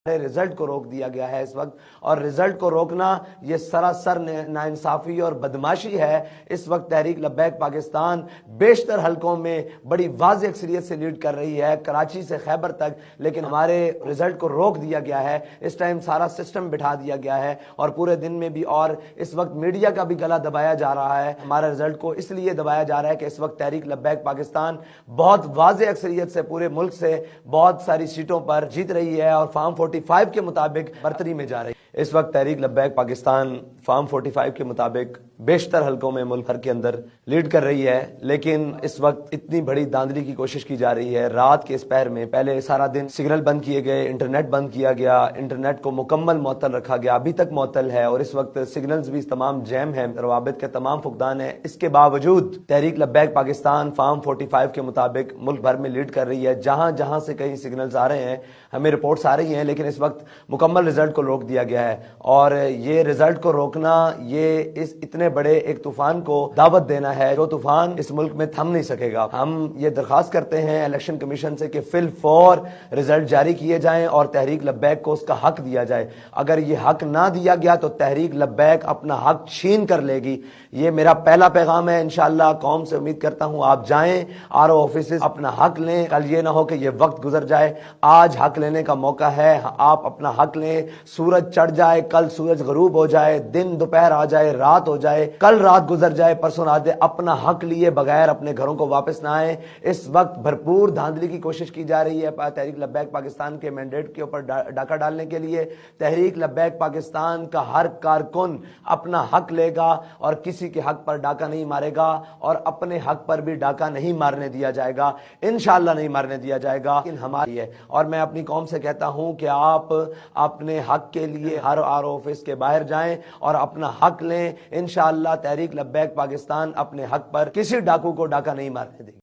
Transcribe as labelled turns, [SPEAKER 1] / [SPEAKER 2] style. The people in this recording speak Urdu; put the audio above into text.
[SPEAKER 1] رزلٹ کو روک دیا گیا ہے اس وقت، اور رزلٹ کو روکنا یہ سراسر ناانصافی اور بدماشی ہے۔ اس وقت تحریک لبیک پاکستان بیشتر حلقوں میں بڑی واضح اکثریت سے لیڈ کر رہی ہے، کراچی سے خیبر تک، لیکن ہمارے رزلٹ کو روک دیا گیا ہے۔ اس ٹائم سارا سسٹم بٹھا دیا گیا ہے اور پورے دن میں بھی، اور اس وقت میڈیا کا بھی گلا دبایا جا رہا ہے۔ ہمارا رزلٹ کو اس لیے دبایا جا رہا ہے کہ اس وقت تحریک لبیک پاکستان بہت واضح اکثریت سے پورے ملک سے بہت ساری سیٹوں پر جیت رہی ہے اور فارم 45 کے مطابق برتری میں جا رہی ہے۔ اس وقت تحریک لبیک پاکستان فارم 45 کے مطابق بیشتر حلقوں میں ملک بھر کے اندر لیڈ کر رہی ہے، لیکن اس وقت اتنی بڑی دھاندلی کی کوشش کی جا رہی ہے۔ رات کے اس پہر میں پہلے سارا دن سگنل بند کیے گئے، انٹرنیٹ بند کیا گیا، انٹرنیٹ کو مکمل معطل رکھا گیا، ابھی تک معطل ہے، اور اس وقت سگنلز بھی تمام جیم ہیں، روابط کے تمام فقدان ہیں۔ اس کے باوجود تحریک لبیک پاکستان فارم 45 کے مطابق ملک بھر میں لیڈ کر رہی ہے۔ جہاں جہاں سے کئی سگنلز آ رہے ہیں، ہمیں رپورٹس آ رہی ہیں، لیکن اس وقت مکمل رزلٹ کو روک دیا گیا ہے، اور یہ رزلٹ کو روکنا یہ اس اتنے بڑے ایک طوفان کو دعوت دینا ہے جو طوفان اس ملک میں تھم نہیں سکے گا۔ ہم یہ درخواست کرتے ہیں الیکشن کمیشن سے کہ فی الفور رزلٹ جاری کیے جائیں اور تحریک لبیک کو اس کا حق دیا جائے۔ اگر یہ حق نہ دیا گیا تو تحریک لبیک اپنا حق چھین کر لے گی۔ یہ میرا پہلا پیغام ہے۔ انشاءاللہ قوم سے امید کرتا ہوں آپ جائیں آر او آفیسز، اپنا حق لیں، کل یہ نہ ہو کہ یہ وقت گزر جائے۔ آج حق لینے کا موقع ہے، آپ اپنا حق لیں۔ سورج چڑھ جائے، کل سورج غروب ہو جائے، دن دوپہر آ جائے، رات ہو جائے، کل رات گزر جائے، پرسوں رات دے، اپنا حق لیے بغیر اپنے گھروں کو واپس نہ آئیں۔ اس وقت بھرپور دھاندلی کی کوشش کی جا رہی ہے تحریک لبیک پاکستان کے مینڈیٹ کے اوپر ڈاکہ ڈالنے کے لیے۔ تحریک لبیک پاکستان کا ہر کارکن اپنا حق لے گا اور کسی کے حق پر ڈاکہ نہیں مارے گا، اور اپنے حق پر بھی ڈاکہ نہیں مارنے دیا جائے گا، انشاءاللہ نہیں مارنے دیا جائے گا۔ لیکن ہماری ہے، اور میں اپنی قوم سے کہتا ہوں کہ آپ اپنے حق کے لیے ہر آر او آفس کے باہر جائیں اور اپنا حق لیں۔ انشاءاللہ تحریک لبیک پاکستان اپنے حق پر کسی ڈاکو کو ڈاکہ نہیں مارنے دے گی۔